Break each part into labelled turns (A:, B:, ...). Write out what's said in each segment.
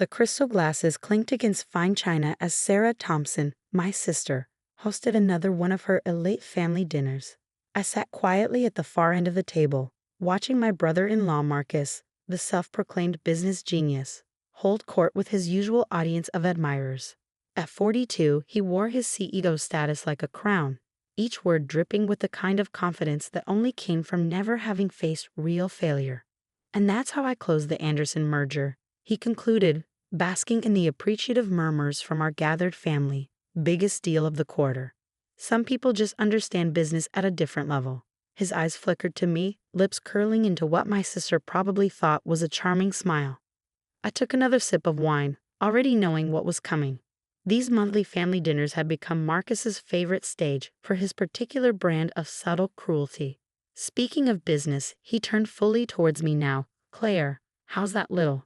A: The crystal glasses clinked against fine china as Sarah Thompson, my sister, hosted another one of her elite family dinners. I sat quietly at the far end of the table, watching my brother-in-law Marcus, the self-proclaimed business genius, hold court with his usual audience of admirers. At 42, he wore his CEO status like a crown, each word dripping with the kind of confidence that only came from never having faced real failure. And that's how I closed the Anderson merger, he concluded, basking in the appreciative murmurs from our gathered family. Biggest deal of the quarter. Some people just understand business at a different level. His eyes flickered to me, lips curling into what my sister probably thought was a charming smile. I took another sip of wine, already knowing what was coming. These monthly family dinners had become Marcus's favorite stage for his particular brand of subtle cruelty. Speaking of business, he turned fully towards me now. Claire, how's that little,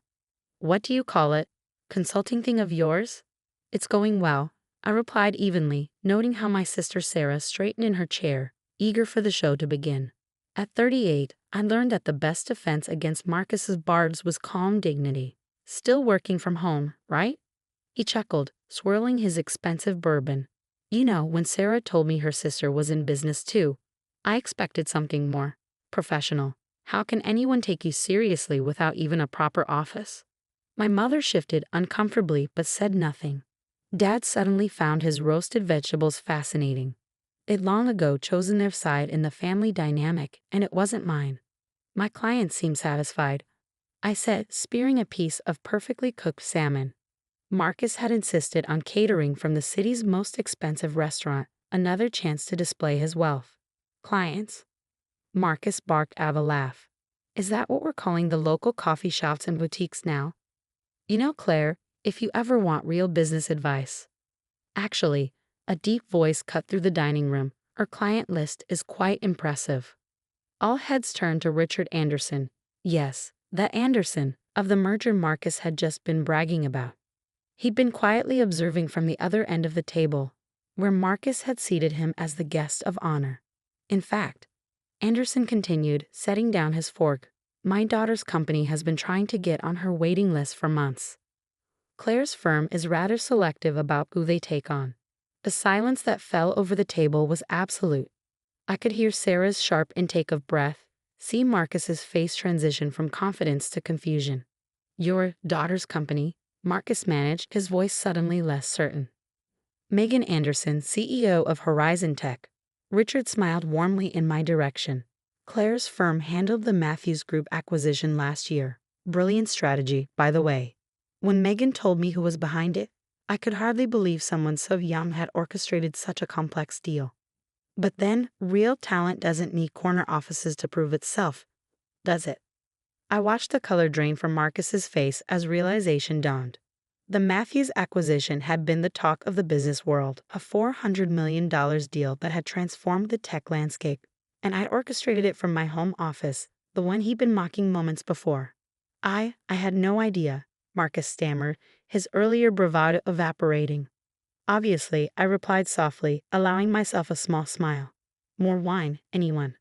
A: what do you call it, consulting thing of yours? It's going well, I replied evenly, noting how my sister Sarah straightened in her chair, eager for the show to begin. At 38, I learned that the best defense against Marcus's barbs was calm dignity. Still working from home, right? He chuckled, swirling his expensive bourbon. You know, when Sarah told me her sister was in business too, I expected something more professional. How can anyone take you seriously without even a proper office? My mother shifted uncomfortably but said nothing. Dad suddenly found his roasted vegetables fascinating. They'd long ago chosen their side in the family dynamic, and it wasn't mine. My clients seemed satisfied, I said, spearing a piece of perfectly cooked salmon. Marcus had insisted on catering from the city's most expensive restaurant, another chance to display his wealth. Clients? Marcus barked out of a laugh. Is that what we're calling the local coffee shops and boutiques now? You know, Claire, if you ever want real business advice. Actually, a deep voice cut through the dining room. Our client list is quite impressive. All heads turned to Richard Anderson. Yes, that Anderson, of the merger Marcus had just been bragging about. He'd been quietly observing from the other end of the table, where Marcus had seated him as the guest of honor. In fact, Anderson continued, setting down his fork, my daughter's company has been trying to get on her waiting list for months. Claire's firm is rather selective about who they take on. The silence that fell over the table was absolute. I could hear Sarah's sharp intake of breath, see Marcus's face transition from confidence to confusion. Your daughter's company, Marcus managed, his voice suddenly less certain. Megan Anderson, CEO of Horizon Tech. Richard smiled warmly in my direction. Claire's firm handled the Matthews Group acquisition last year. Brilliant strategy, by the way. When Megan told me who was behind it, I could hardly believe someone so young had orchestrated such a complex deal. But then, real talent doesn't need corner offices to prove itself, does it? I watched the color drain from Marcus's face as realization dawned. The Matthews acquisition had been the talk of the business world, a $400 million deal that had transformed the tech landscape, and I'd orchestrated it from my home office, the one he'd been mocking moments before. I had no idea, Marcus stammered, his earlier bravado evaporating. Obviously, I replied softly, allowing myself a small smile. More wine, anyone?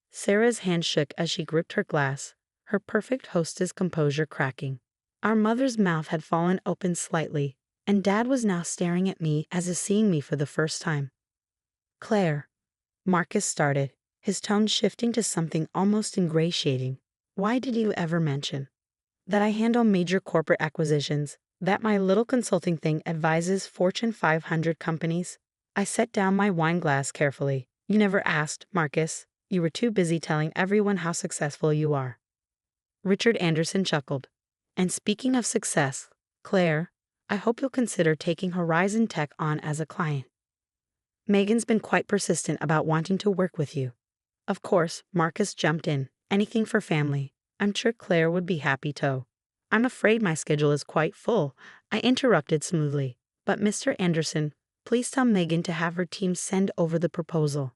A: Sarah's hand shook as she gripped her glass, her perfect hostess composure cracking. Our mother's mouth had fallen open slightly, and Dad was now staring at me as if seeing me for the first time. Claire, Marcus started, his tone shifting to something almost ingratiating. Why did you ever mention that I handle major corporate acquisitions, that my little consulting thing advises Fortune 500 companies? I set down my wine glass carefully. You never asked, Marcus. You were too busy telling everyone how successful you are. Richard Anderson chuckled. And speaking of success, Claire, I hope you'll consider taking Horizon Tech on as a client. Megan's been quite persistent about wanting to work with you. Of course, Marcus jumped in. Anything for family. I'm sure Claire would be happy to. I'm afraid my schedule is quite full, I interrupted smoothly. But Mr. Anderson, please tell Megan to have her team send over the proposal.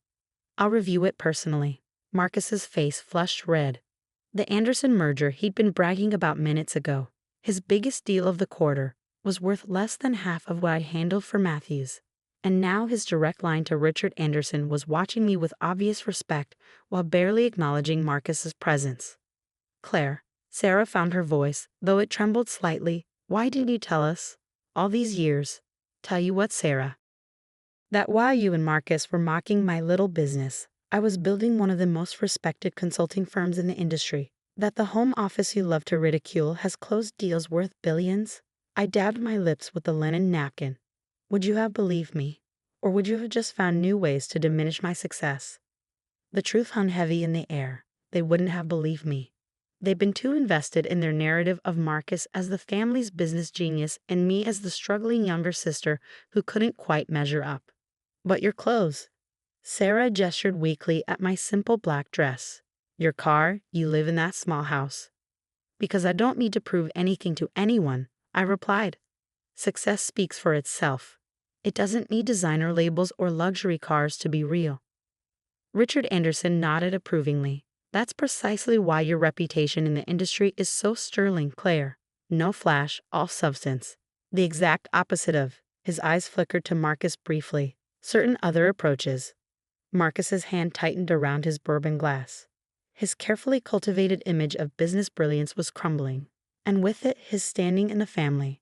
A: I'll review it personally. Marcus's face flushed red. The Anderson merger he'd been bragging about minutes ago, his biggest deal of the quarter, was worth less than half of what I handled for Matthews. And now his direct line to Richard Anderson was watching me with obvious respect while barely acknowledging Marcus's presence. Claire, Sarah found her voice, though it trembled slightly, Why didn't you tell us? All these years. Tell you what, Sarah. That while you and Marcus were mocking my little business, I was building one of the most respected consulting firms in the industry. That the home office you love to ridicule has closed deals worth billions? I dabbed my lips with the linen napkin. Would you have believed me? Or would you have just found new ways to diminish my success? The truth hung heavy in the air. They wouldn't have believed me. They'd been too invested in their narrative of Marcus as the family's business genius and me as the struggling younger sister who couldn't quite measure up. But your clothes. Sarah gestured weakly at my simple black dress. Your car, you live in that small house. Because I don't need to prove anything to anyone, I replied. Success speaks for itself. It doesn't need designer labels or luxury cars to be real. Richard Anderson nodded approvingly. That's precisely why your reputation in the industry is so sterling, Claire. No flash, all substance. The exact opposite of. His eyes flickered to Marcus briefly. Certain other approaches. Marcus's hand tightened around his bourbon glass. His carefully cultivated image of business brilliance was crumbling, and with it his standing in the family.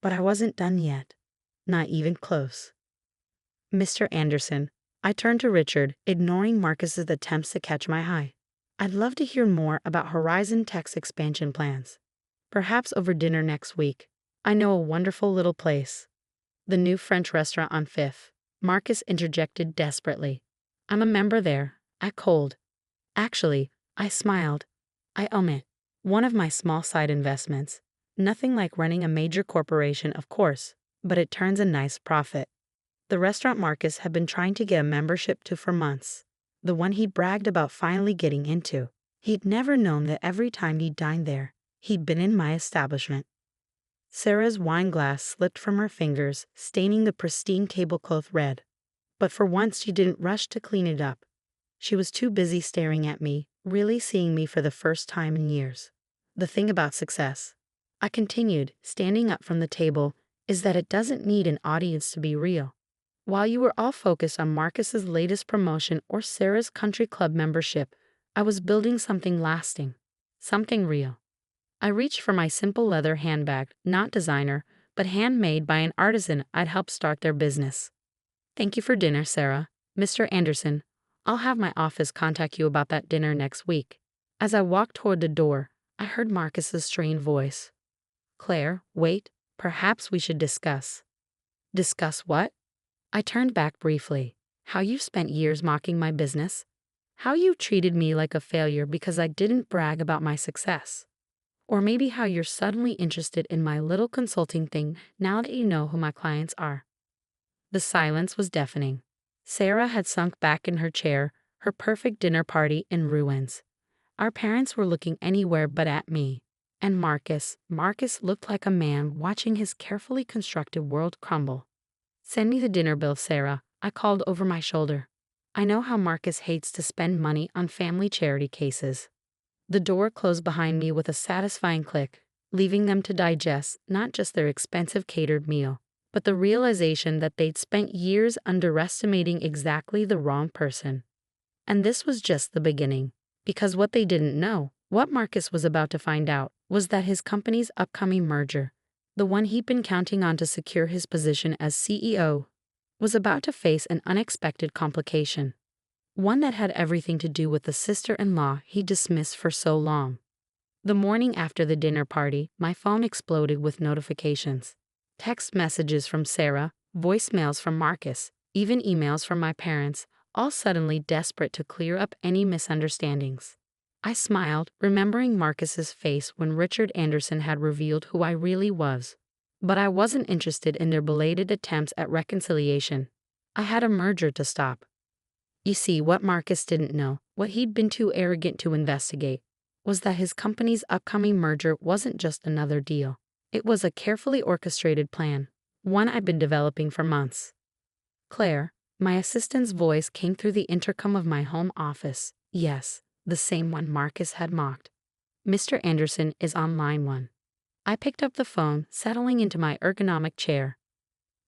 A: But I wasn't done yet. Not even close. Mr. Anderson, I turned to Richard, ignoring Marcus's attempts to catch my eye. I'd love to hear more about Horizon Tech's expansion plans. Perhaps over dinner next week. I know a wonderful little place. The new French restaurant on Fifth. Marcus interjected desperately. I'm a member there. I cold. Actually, I smiled. I own it. One of my small side investments. Nothing like running a major corporation, of course, but it turns a nice profit. The restaurant Marcus had been trying to get a membership to for months. The one he bragged about finally getting into. He'd never known that every time he dined there, he'd been in my establishment. Sarah's wine glass slipped from her fingers, staining the pristine tablecloth red. But for once she didn't rush to clean it up. She was too busy staring at me, really seeing me for the first time in years. The thing about success, I continued, standing up from the table, is that it doesn't need an audience to be real. While you were all focused on Marcus's latest promotion or Sarah's country club membership, I was building something lasting, something real. I reached for my simple leather handbag, not designer, but handmade by an artisan I'd helped start their business. Thank you for dinner, Sarah. Mr. Anderson, I'll have my office contact you about that dinner next week. As I walked toward the door, I heard Marcus's strained voice. Claire, wait, perhaps we should discuss. Discuss what? I turned back briefly. How you spent years mocking my business? How you treated me like a failure because I didn't brag about my success? Or maybe how you're suddenly interested in my little consulting thing now that you know who my clients are. The silence was deafening. Sarah had sunk back in her chair, her perfect dinner party in ruins. Our parents were looking anywhere but at me. And Marcus looked like a man watching his carefully constructed world crumble. Send me the dinner bill, Sarah, I called over my shoulder. I know how Marcus hates to spend money on family charity cases. The door closed behind me with a satisfying click, leaving them to digest not just their expensive catered meal, but the realization that they'd spent years underestimating exactly the wrong person. And this was just the beginning, because what they didn't know, what Marcus was about to find out, was that his company's upcoming merger, the one he'd been counting on to secure his position as CEO, was about to face an unexpected complication. One that had everything to do with the sister-in-law he dismissed for so long. The morning after the dinner party, my phone exploded with notifications. Text messages from Sarah, voicemails from Marcus, even emails from my parents, all suddenly desperate to clear up any misunderstandings. I smiled, remembering Marcus's face when Richard Anderson had revealed who I really was. But I wasn't interested in their belated attempts at reconciliation. I had a merger to stop. You see, what Marcus didn't know, what he'd been too arrogant to investigate, was that his company's upcoming merger wasn't just another deal. It was a carefully orchestrated plan, one I'd been developing for months. Claire, my assistant's voice came through the intercom of my home office. Yes, the same one Marcus had mocked. Mr. Anderson is on line 1. I picked up the phone, settling into my ergonomic chair.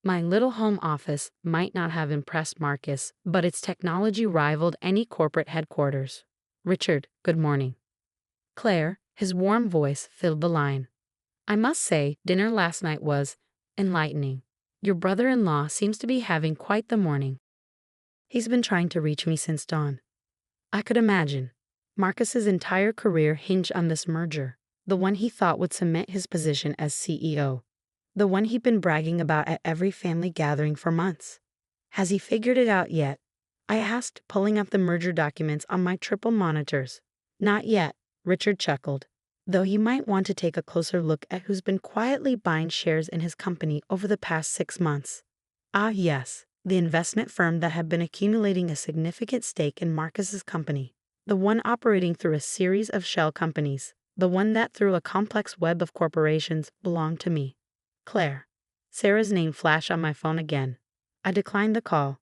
A: My little home office might not have impressed Marcus, but its technology rivaled any corporate headquarters. Richard, good morning. Claire, his warm voice filled the line. I must say, dinner last night was enlightening. Your brother-in-law seems to be having quite the morning. He's been trying to reach me since dawn. I could imagine. Marcus's entire career hinged on this merger, the one he thought would cement his position as CEO, the one he'd been bragging about at every family gathering for months. Has he figured it out yet? I asked, pulling up the merger documents on my triple monitors. Not yet, Richard chuckled, though he might want to take a closer look at who's been quietly buying shares in his company over the past 6 months. Ah, yes, the investment firm that had been accumulating a significant stake in Marcus's company, the one operating through a series of shell companies, the one that through a complex web of corporations belonged to me. Claire. Sarah's name flashed on my phone again. I declined the call.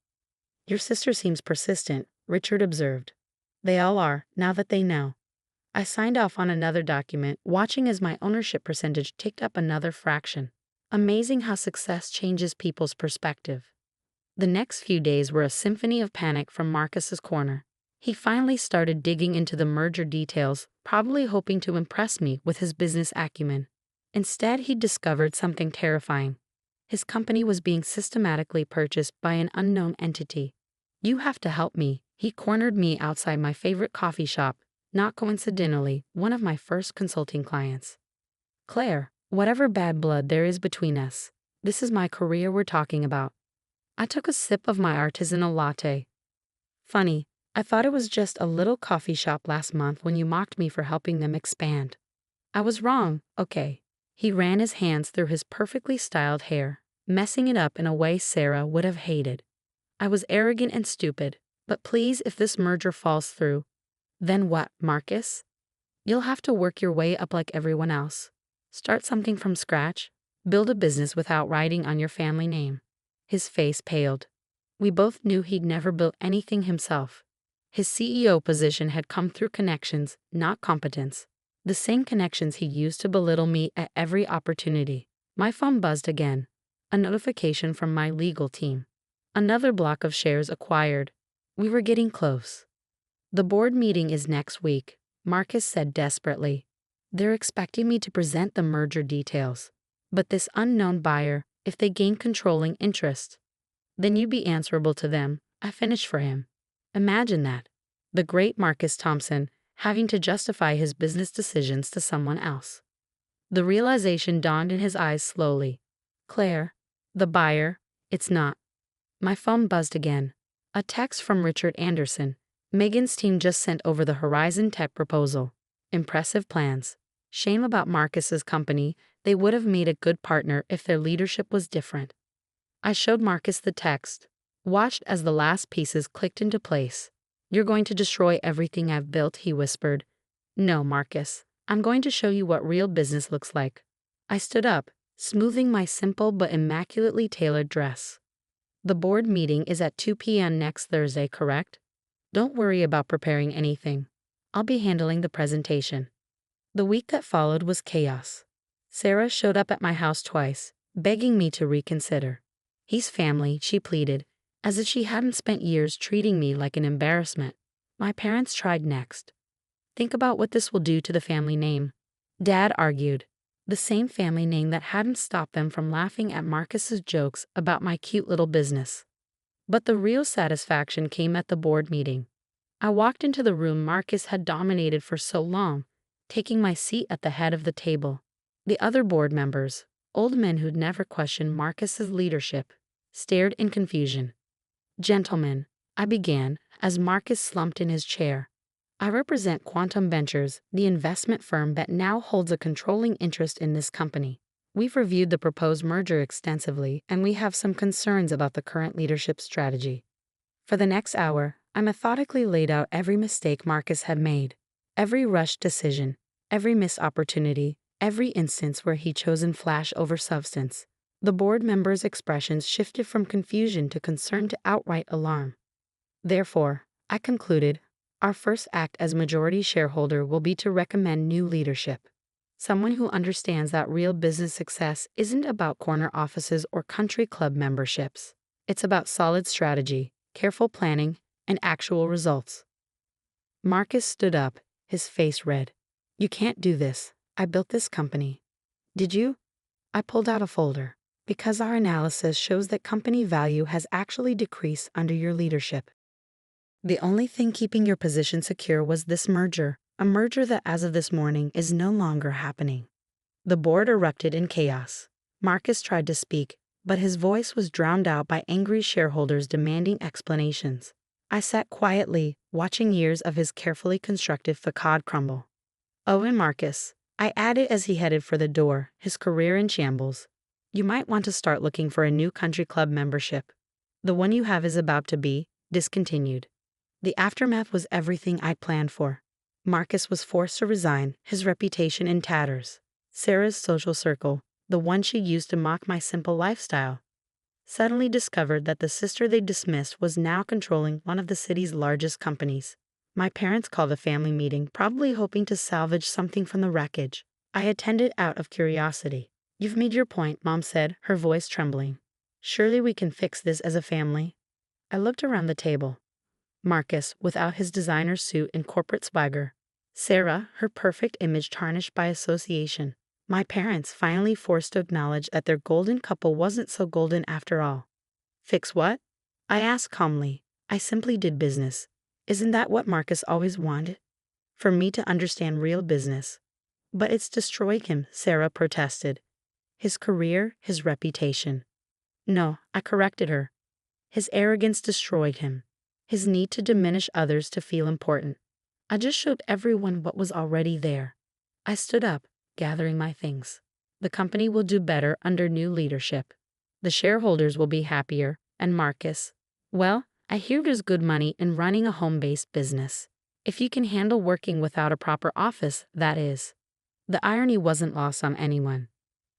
A: Your sister seems persistent, Richard observed. They all are, now that they know. I signed off on another document, watching as my ownership percentage ticked up another fraction. Amazing how success changes people's perspective. The next few days were a symphony of panic from Marcus's corner. He finally started digging into the merger details, probably hoping to impress me with his business acumen. Instead, he discovered something terrifying. His company was being systematically purchased by an unknown entity. You have to help me. He cornered me outside my favorite coffee shop, not coincidentally, one of my first consulting clients. Claire, whatever bad blood there is between us, this is my career we're talking about. I took a sip of my artisanal latte. Funny, I thought it was just a little coffee shop last month when you mocked me for helping them expand. I was wrong, okay. He ran his hands through his perfectly styled hair, messing it up in a way Sarah would have hated. I was arrogant and stupid, but please, if this merger falls through, then what, Marcus? You'll have to work your way up like everyone else. Start something from scratch. Build a business without writing on your family name. His face paled. We both knew he'd never built anything himself. His CEO position had come through connections, not competence. The same connections he used to belittle me at every opportunity. My phone buzzed again. A notification from my legal team. Another block of shares acquired. We were getting close. The board meeting is next week, Marcus said desperately. They're expecting me to present the merger details. But this unknown buyer, if they gain controlling interest, then you'd be answerable to them. I finished for him. Imagine that. The great Marcus Thompson having to justify his business decisions to someone else. The realization dawned in his eyes slowly. Claire, the buyer, it's not. My phone buzzed again. A text from Richard Anderson. Megan's team just sent over the Horizon Tech proposal. Impressive plans. Shame about Marcus's company. They would have made a good partner if their leadership was different. I showed Marcus the text, watched as the last pieces clicked into place. You're going to destroy everything I've built, he whispered. No, Marcus, I'm going to show you what real business looks like. I stood up, smoothing my simple but immaculately tailored dress. The board meeting is at 2 p.m. next Thursday, correct? Don't worry about preparing anything. I'll be handling the presentation. The week that followed was chaos. Sarah showed up at my house twice, begging me to reconsider. He's family, she pleaded, as if she hadn't spent years treating me like an embarrassment. My parents tried next. Think about what this will do to the family name. Dad argued. The same family name that hadn't stopped them from laughing at Marcus's jokes about my cute little business. But the real satisfaction came at the board meeting. I walked into the room Marcus had dominated for so long, taking my seat at the head of the table. The other board members, old men who'd never questioned Marcus's leadership, stared in confusion. Gentlemen, I began, as Marcus slumped in his chair. I represent Quantum Ventures, the investment firm that now holds a controlling interest in this company. We've reviewed the proposed merger extensively, and we have some concerns about the current leadership strategy. For the next hour, I methodically laid out every mistake Marcus had made, every rushed decision, every missed opportunity, every instance where he chosen flash over substance. The board members' expressions shifted from confusion to concern to outright alarm. Therefore, I concluded, our first act as majority shareholder will be to recommend new leadership. Someone who understands that real business success isn't about corner offices or country club memberships. It's about solid strategy, careful planning, and actual results. Marcus stood up, his face red. You can't do this. I built this company. Did you? I pulled out a folder. Because our analysis shows that company value has actually decreased under your leadership. The only thing keeping your position secure was this merger, a merger that as of this morning is no longer happening. The board erupted in chaos. Marcus tried to speak, but his voice was drowned out by angry shareholders demanding explanations. I sat quietly, watching years of his carefully constructed facade crumble. Oh, and Marcus, I added as he headed for the door, his career in shambles. You might want to start looking for a new country club membership. The one you have is about to be discontinued. The aftermath was everything I'd planned for. Marcus was forced to resign, his reputation in tatters. Sarah's social circle, the one she used to mock my simple lifestyle, suddenly discovered that the sister they dismissed was now controlling one of the city's largest companies. My parents called a family meeting, probably hoping to salvage something from the wreckage. I attended out of curiosity. You've made your point, Mom said, her voice trembling. Surely we can fix this as a family. I looked around the table. Marcus, without his designer suit and corporate swagger. Sarah, her perfect image tarnished by association. My parents finally forced to acknowledge that their golden couple wasn't so golden after all. Fix what? I asked calmly. I simply did business. Isn't that what Marcus always wanted? For me to understand real business. But it's destroyed him, Sarah protested. His career, his reputation. No, I corrected her. His arrogance destroyed him. His need to diminish others to feel important. I just showed everyone what was already there. I stood up, gathering my things. The company will do better under new leadership. The shareholders will be happier, and Marcus, well, I hear there's good money in running a home-based business. If you can handle working without a proper office, that is. The irony wasn't lost on anyone.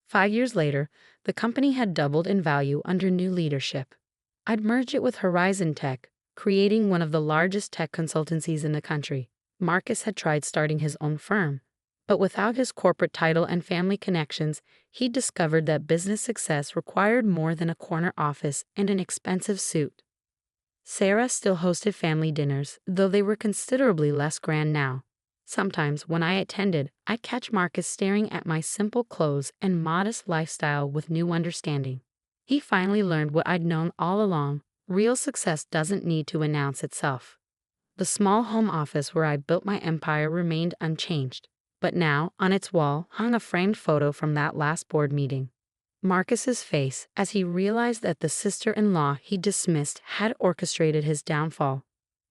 A: 5 years later, the company had doubled in value under new leadership. I'd merged it with Horizon Tech, creating one of the largest tech consultancies in the country. Marcus had tried starting his own firm, but without his corporate title and family connections, he discovered that business success required more than a corner office and an expensive suit. Sarah still hosted family dinners, though they were considerably less grand now. Sometimes, when I attended, I'd catch Marcus staring at my simple clothes and modest lifestyle with new understanding. He finally learned what I'd known all along: real success doesn't need to announce itself. The small home office where I built my empire remained unchanged, but now, on its wall, hung a framed photo from that last board meeting. Marcus's face, as he realized that the sister-in-law he dismissed had orchestrated his downfall,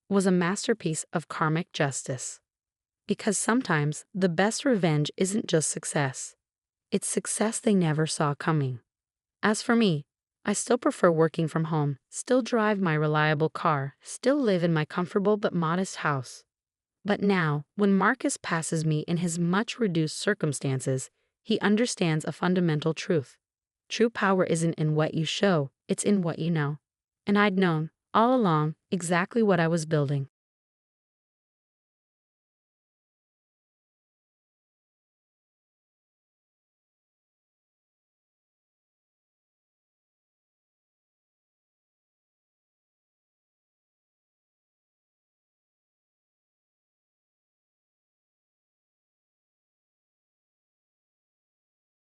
A: was a masterpiece of karmic justice. Because sometimes the best revenge isn't just success. It's success they never saw coming. As for me, I still prefer working from home, still drive my reliable car, still live in my comfortable but modest house. But now, when Marcus passes me in his much reduced circumstances, he understands a fundamental truth. True power isn't in what you show, it's in what you know. And I'd known, all along, exactly what I was building.